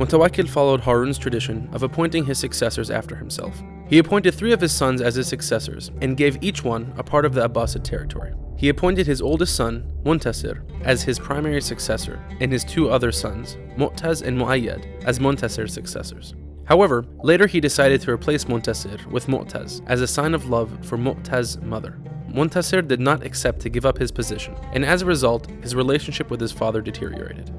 Mutawakkil followed Haroon's tradition of appointing his successors after himself. He appointed 3 of his sons as his successors and gave each one a part of the Abbasid territory. He appointed his oldest son, Muntasir, as his primary successor, and his 2 other sons, Mu'taz and Mu'ayyad, as Muntasir's successors. However, later he decided to replace Muntasir with Mu'taz as a sign of love for Mu'taz's mother. Muntasir did not accept to give up his position, and as a result, his relationship with his father deteriorated.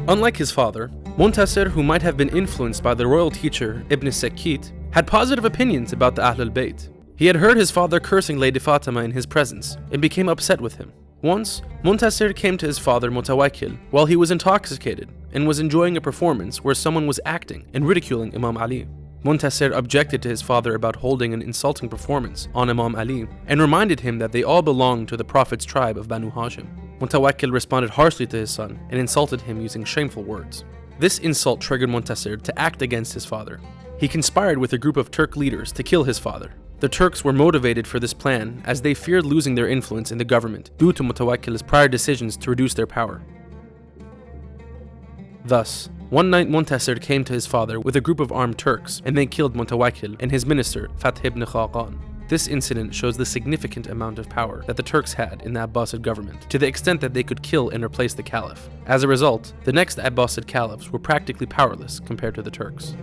Unlike his father, Muntasir, who might have been influenced by the royal teacher Ibn Sekkit, had positive opinions about the Ahlul-Bayt. He had heard his father cursing Lady Fatimah in his presence and became upset with him. Once, Muntasir came to his father Mutawakkil while he was intoxicated and was enjoying a performance where someone was acting and ridiculing Imam Ali. Muntasir objected to his father about holding an insulting performance on Imam Ali and reminded him that they all belonged to the Prophet's tribe of Banu Hashim. Mutawakkil responded harshly to his son and insulted him using shameful words. This insult triggered Muntasir to act against his father. He conspired with a group of Turk leaders to kill his father. The Turks were motivated for this plan as they feared losing their influence in the government due to Mutawakkil's prior decisions to reduce their power. Thus, one night Muntasir came to his father with a group of armed Turks and they killed Mutawakkil and his minister, Fath ibn Khaqan. This incident shows the significant amount of power that the Turks had in the Abbasid government, to the extent that they could kill and replace the Caliph. As a result, the next Abbasid caliphs were practically powerless compared to the Turks.